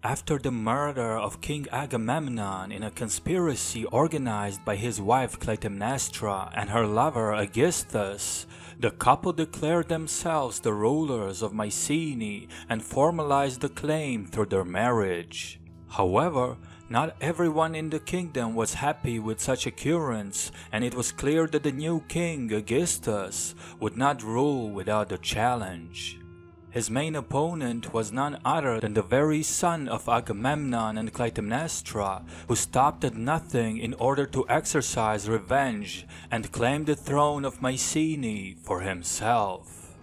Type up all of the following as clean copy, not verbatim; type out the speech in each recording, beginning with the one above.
After the murder of King Agamemnon in a conspiracy organized by his wife Clytemnestra and her lover Aegisthus, the couple declared themselves the rulers of Mycenae and formalized the claim through their marriage. However, not everyone in the kingdom was happy with such occurrence, and it was clear that the new king, Aegisthus, would not rule without a challenge. His main opponent was none other than the very son of Agamemnon and Clytemnestra, who stopped at nothing in order to exercise revenge and claim the throne of Mycenae for himself.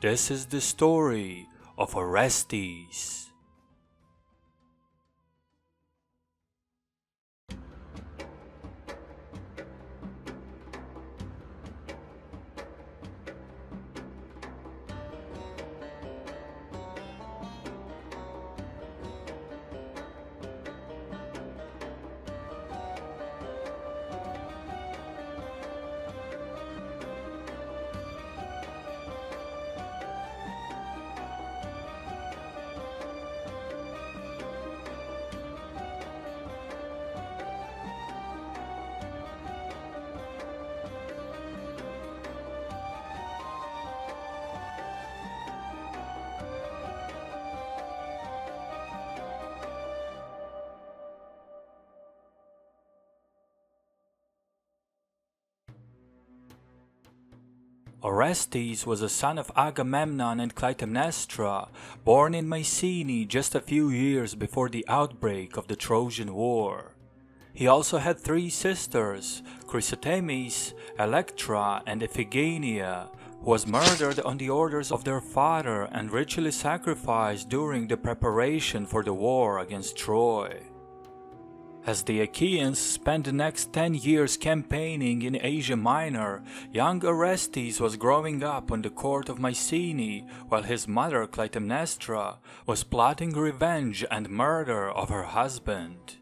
This is the story of Orestes. Orestes was a son of Agamemnon and Clytemnestra, born in Mycenae just a few years before the outbreak of the Trojan War. He also had three sisters, Chrysothemis, Electra, and Iphigenia, who was murdered on the orders of their father and ritually sacrificed during the preparation for the war against Troy. As the Achaeans spent the next 10 years campaigning in Asia Minor, young Orestes was growing up on the court of Mycenae, while his mother Clytemnestra was plotting revenge and murder of her husband.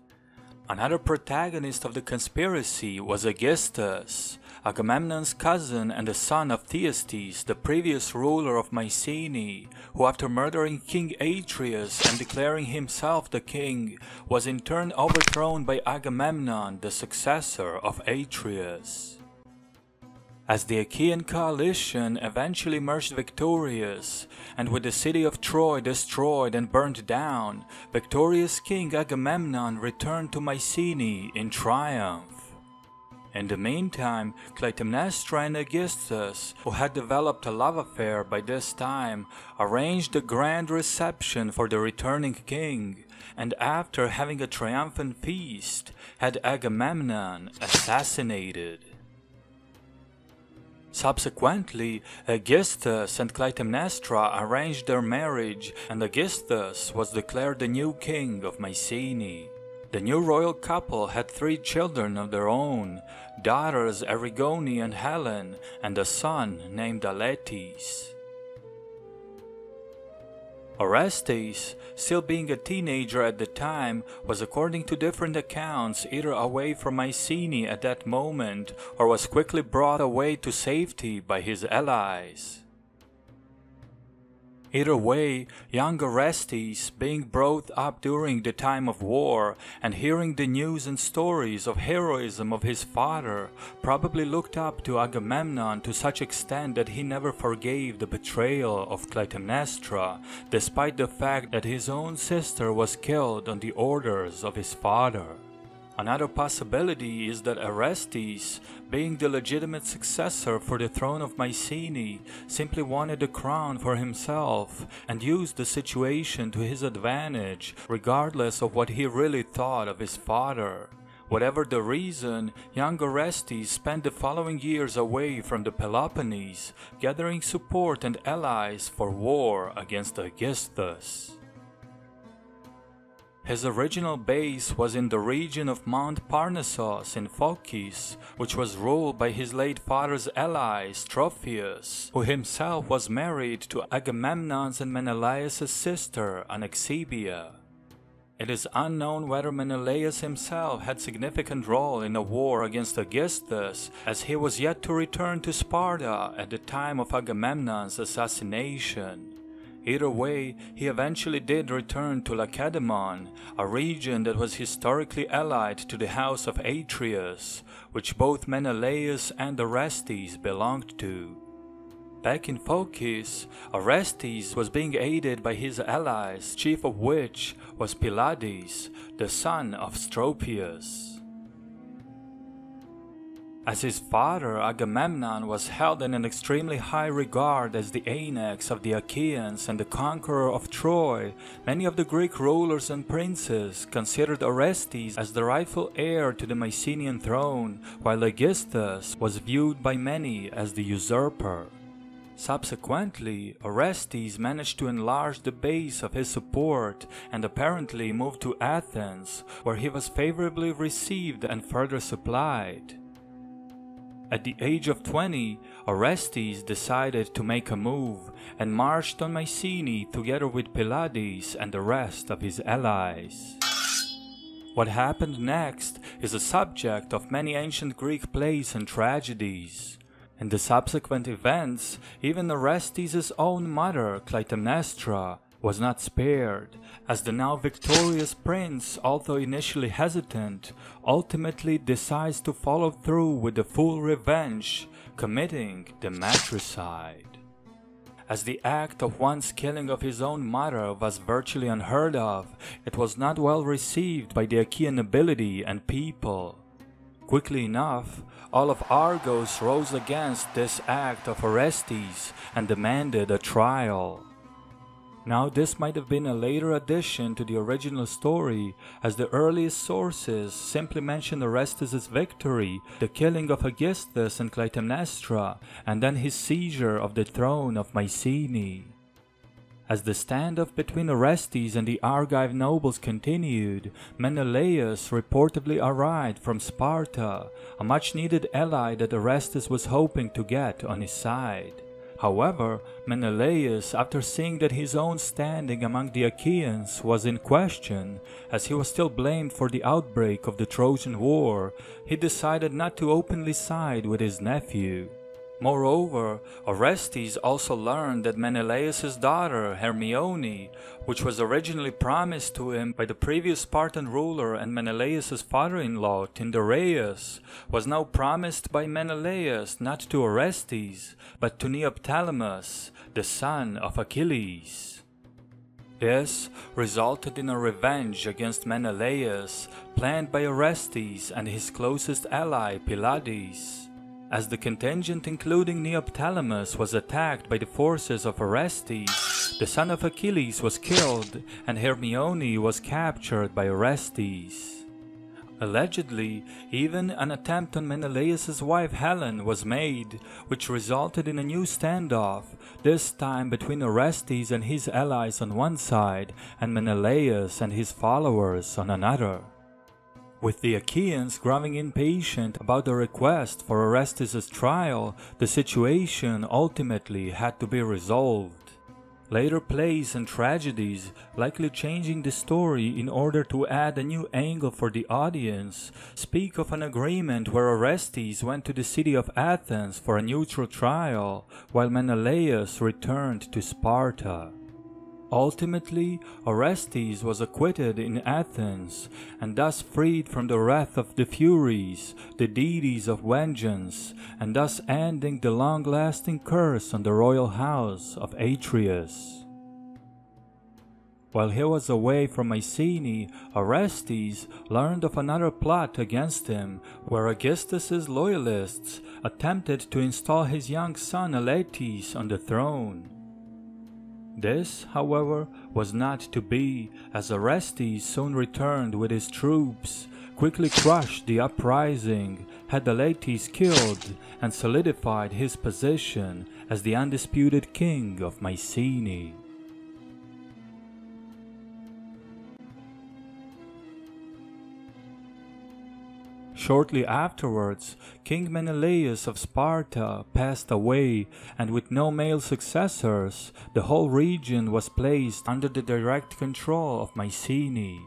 Another protagonist of the conspiracy was Aegisthus, Agamemnon's cousin and the son of Thyestes, the previous ruler of Mycenae, who after murdering King Atreus and declaring himself the king, was in turn overthrown by Agamemnon, the successor of Atreus. As the Achaean coalition eventually emerged victorious, and with the city of Troy destroyed and burned down, victorious King Agamemnon returned to Mycenae in triumph. In the meantime, Clytemnestra and Aegisthus, who had developed a love affair by this time, arranged a grand reception for the returning king, and after having a triumphant feast, had Agamemnon assassinated. Subsequently, Aegisthus and Clytemnestra arranged their marriage, and Aegisthus was declared the new king of Mycenae. The new royal couple had 3 children of their own, daughters Erigone and Helen, and a son named Aletes. Orestes, still being a teenager at the time, was according to different accounts either away from Mycenae at that moment or was quickly brought away to safety by his allies. Either way, young Orestes, being brought up during the time of war and hearing the news and stories of heroism of his father, probably looked up to Agamemnon to such extent that he never forgave the betrayal of Clytemnestra, despite the fact that his own sister was killed on the orders of his father. Another possibility is that Orestes, being the legitimate successor for the throne of Mycenae, simply wanted the crown for himself and used the situation to his advantage, regardless of what he really thought of his father. Whatever the reason, young Orestes spent the following years away from the Peloponnese, gathering support and allies for war against Aegisthus. His original base was in the region of Mount Parnassus in Phocis, which was ruled by his late father's ally Strophius, who himself was married to Agamemnon's and Menelaus' sister Anaxibia. It is unknown whether Menelaus himself had significant role in the war against Aegisthus, as he was yet to return to Sparta at the time of Agamemnon's assassination. Either way, he eventually did return to Lacedaemon, a region that was historically allied to the house of Atreus, which both Menelaus and Orestes belonged to. Back in Phocis, Orestes was being aided by his allies, chief of which was Pylades, the son of Stropius. As his father, Agamemnon was held in an extremely high regard as the Anax of the Achaeans and the conqueror of Troy, many of the Greek rulers and princes considered Orestes as the rightful heir to the Mycenaean throne, while Aegisthus was viewed by many as the usurper. Subsequently, Orestes managed to enlarge the base of his support and apparently moved to Athens, where he was favorably received and further supplied. At the age of 20, Orestes decided to make a move and marched on Mycenae together with Pylades and the rest of his allies. What happened next is a subject of many ancient Greek plays and tragedies. In the subsequent events, even Orestes' own mother, Clytemnestra, was not spared, as the now victorious prince, although initially hesitant, ultimately decides to follow through with the full revenge, committing the matricide. As the act of one's killing of his own mother was virtually unheard of, it was not well received by the Achaean nobility and people. Quickly enough, all of Argos rose against this act of Orestes and demanded a trial. Now this might have been a later addition to the original story, as the earliest sources simply mention Orestes' victory, the killing of Aegisthus and Clytemnestra, and then his seizure of the throne of Mycenae. As the standoff between Orestes and the Argive nobles continued, Menelaus reportedly arrived from Sparta, a much-needed ally that Orestes was hoping to get on his side. However, Menelaus, after seeing that his own standing among the Achaeans was in question, as he was still blamed for the outbreak of the Trojan War, he decided not to openly side with his nephew. Moreover, Orestes also learned that Menelaus' daughter, Hermione, which was originally promised to him by the previous Spartan ruler and Menelaus' father-in-law, Tyndareus, was now promised by Menelaus not to Orestes, but to Neoptolemus, the son of Achilles. This resulted in a revenge against Menelaus, planned by Orestes and his closest ally, Pylades. As the contingent including Neoptolemus was attacked by the forces of Orestes, the son of Achilles was killed and Hermione was captured by Orestes. Allegedly, even an attempt on Menelaus' wife Helen was made, which resulted in a new standoff, this time between Orestes and his allies on one side and Menelaus and his followers on another. With the Achaeans growing impatient about the request for Orestes' trial, the situation ultimately had to be resolved. Later plays and tragedies, likely changing the story in order to add a new angle for the audience, speak of an agreement where Orestes went to the city of Athens for a neutral trial, while Menelaus returned to Sparta. Ultimately, Orestes was acquitted in Athens, and thus freed from the wrath of the Furies, the deities of vengeance, and thus ending the long-lasting curse on the royal house of Atreus. While he was away from Mycenae, Orestes learned of another plot against him, where Aegisthus' loyalists attempted to install his young son Aletes on the throne. This, however, was not to be, as Orestes soon returned with his troops, quickly crushed the uprising, had Aletes killed, and solidified his position as the undisputed king of Mycenae. Shortly afterwards, King Menelaus of Sparta passed away, and with no male successors, the whole region was placed under the direct control of Mycenae.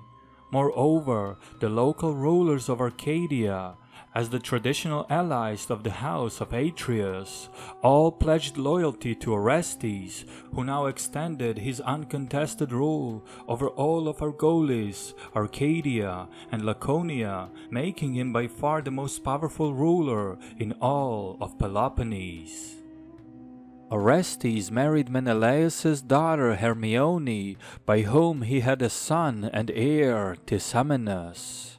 Moreover, the local rulers of Arcadia, As the traditional allies of the house of Atreus, all pledged loyalty to Orestes, who now extended his uncontested rule over all of Argolis, Arcadia, and Laconia, making him by far the most powerful ruler in all of Peloponnese. Orestes married Menelaus's daughter Hermione, by whom he had a son and heir, Tissamenus.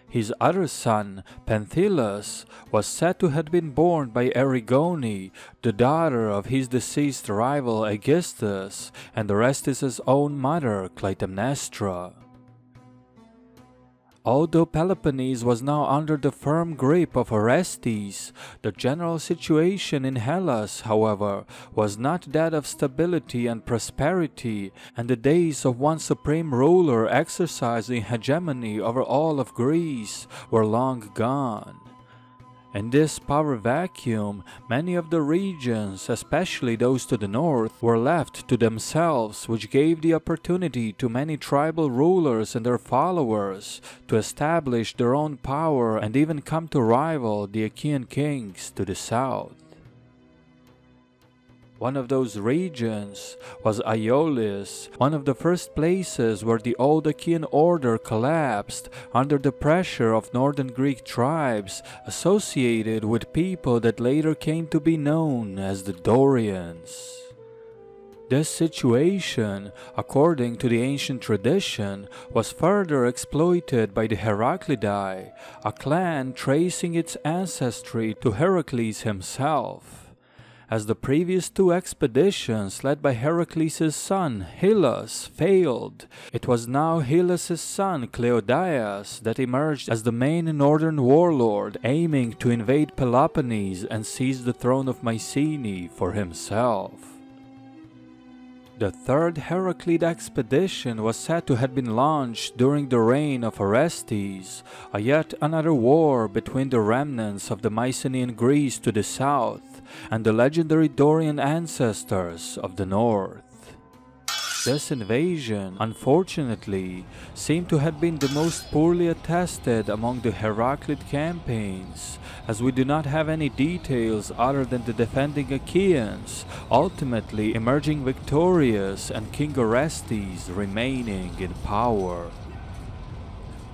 His other son, Pentheus, was said to have been born by Erigone, the daughter of his deceased rival Aegisthus, and Orestes' own mother, Clytemnestra. Although Peloponnese was now under the firm grip of Orestes, the general situation in Hellas, however, was not that of stability and prosperity, and the days of one supreme ruler exercising hegemony over all of Greece were long gone. In this power vacuum, many of the regions, especially those to the north, were left to themselves, which gave the opportunity to many tribal rulers and their followers to establish their own power and even come to rival the Achaean kings to the south. One of those regions was Aiolis, one of the first places where the old Achaean order collapsed under the pressure of northern Greek tribes associated with people that later came to be known as the Dorians. This situation, according to the ancient tradition, was further exploited by the Heraclidae, a clan tracing its ancestry to Heracles himself. As the previous two expeditions led by Heracles' son Hylas failed, it was now Hylas' son Cleodias that emerged as the main northern warlord, aiming to invade Peloponnese and seize the throne of Mycenae for himself. The third Heraclid expedition was said to have been launched during the reign of Orestes, a yet another war between the remnants of the Mycenaean Greece to the south and the legendary Dorian ancestors of the north. This invasion, unfortunately, seemed to have been the most poorly attested among the Heraclid campaigns, as we do not have any details other than the defending Achaeans ultimately emerging victorious and King Orestes remaining in power.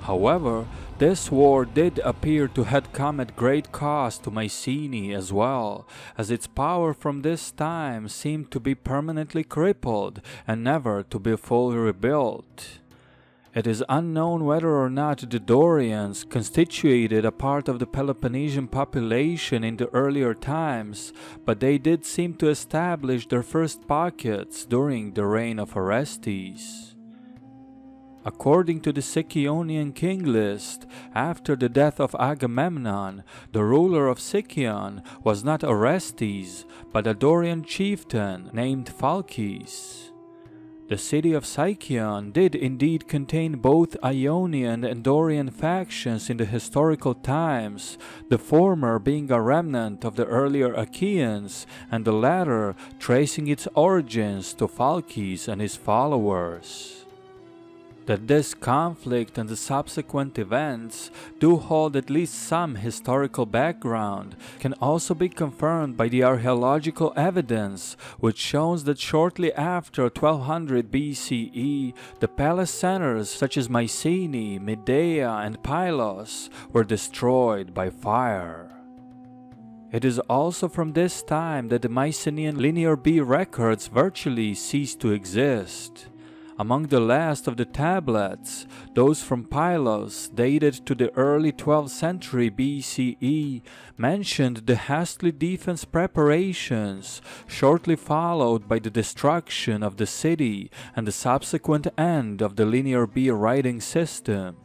However, this war did appear to have come at great cost to Mycenae as well, as its power from this time seemed to be permanently crippled and never to be fully rebuilt. It is unknown whether or not the Dorians constituted a part of the Peloponnesian population in the earlier times, but they did seem to establish their first pockets during the reign of Orestes. According to the Sicyon king list, after the death of Agamemnon, the ruler of Sicyon was not Orestes, but a Dorian chieftain named Phalkes. The city of Sicyon did indeed contain both Ionian and Dorian factions in the historical times, the former being a remnant of the earlier Achaeans, and the latter tracing its origins to Phalkes and his followers. That this conflict and the subsequent events do hold at least some historical background can also be confirmed by the archaeological evidence, which shows that shortly after 1200 BCE, the palace centers such as Mycenae, Medea, and Pylos were destroyed by fire. It is also from this time that the Mycenaean Linear B records virtually ceased to exist. Among the last of the tablets, those from Pylos, dated to the early 12th century BCE, mentioned the hastily defense preparations, shortly followed by the destruction of the city and the subsequent end of the Linear B writing system.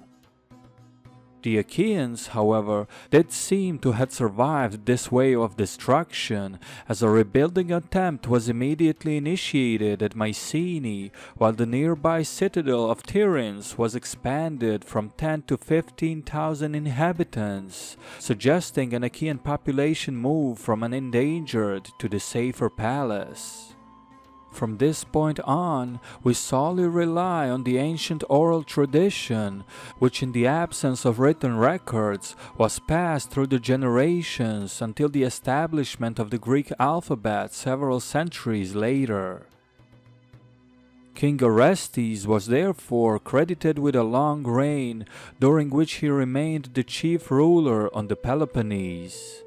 The Achaeans, however, did seem to have survived this wave of destruction, as a rebuilding attempt was immediately initiated at Mycenae, while the nearby citadel of Tiryns was expanded from 10 to 15,000 inhabitants, suggesting an Achaean population move from an endangered to the safer palace. From this point on, we solely rely on the ancient oral tradition, which in the absence of written records was passed through the generations until the establishment of the Greek alphabet several centuries later. King Orestes was therefore credited with a long reign, during which he remained the chief ruler on the Peloponnese.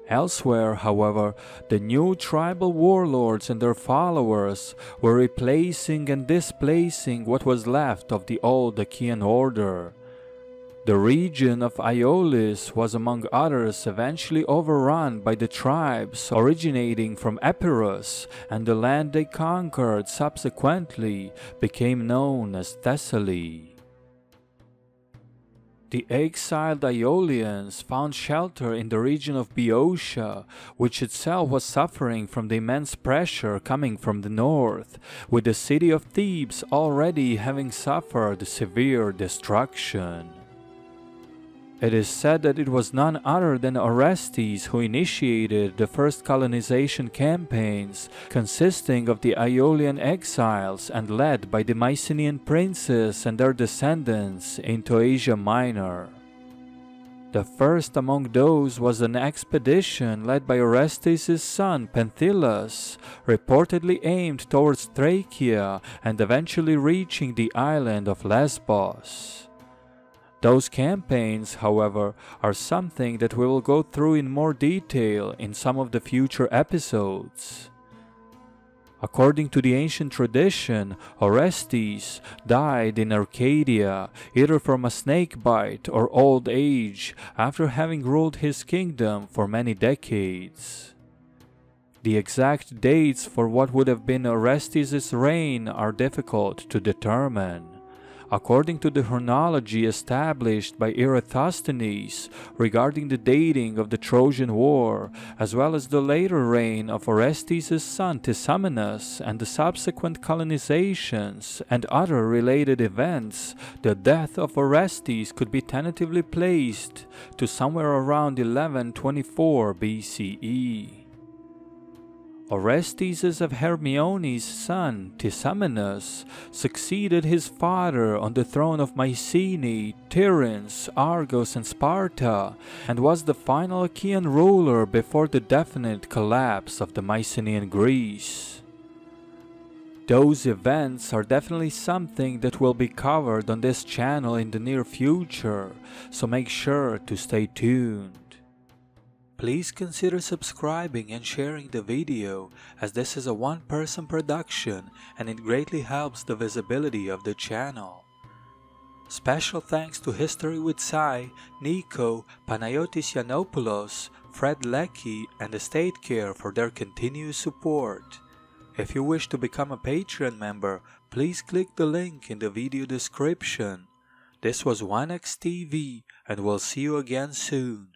Elsewhere, however, the new tribal warlords and their followers were replacing and displacing what was left of the old Achaean order. The region of Iolis was among others eventually overrun by the tribes originating from Epirus, and the land they conquered subsequently became known as Thessaly. The exiled Aeolians found shelter in the region of Boeotia, which itself was suffering from the immense pressure coming from the north, with the city of Thebes already having suffered severe destruction. It is said that it was none other than Orestes who initiated the first colonization campaigns, consisting of the Aeolian exiles and led by the Mycenaean princes and their descendants into Asia Minor. The first among those was an expedition led by Orestes' son Penthilus, reportedly aimed towards Thracia and eventually reaching the island of Lesbos. Those campaigns, however, are something that we will go through in more detail in some of the future episodes. According to the ancient tradition, Orestes died in Arcadia, either from a snake bite or old age, after having ruled his kingdom for many decades. The exact dates for what would have been Orestes' reign are difficult to determine. According to the chronology established by Eratosthenes regarding the dating of the Trojan War, as well as the later reign of Orestes' son Tisamenus and the subsequent colonizations and other related events, the death of Orestes could be tentatively placed to somewhere around 1124 BCE. Orestes of Hermione's son, Tisamenus, succeeded his father on the throne of Mycenae, Tiryns, Argos, and Sparta, and was the final Achaean ruler before the definite collapse of the Mycenaean Greece. Those events are definitely something that will be covered on this channel in the near future, so make sure to stay tuned. Please consider subscribing and sharing the video, as this is a one-person production and it greatly helps the visibility of the channel. Special thanks to History with Sai, Nico, Panayotis Yiannopoulos, Fred Leckie, and Estate Care for their continuous support. If you wish to become a Patreon member, please click the link in the video description. This was 1xTV, and we'll see you again soon.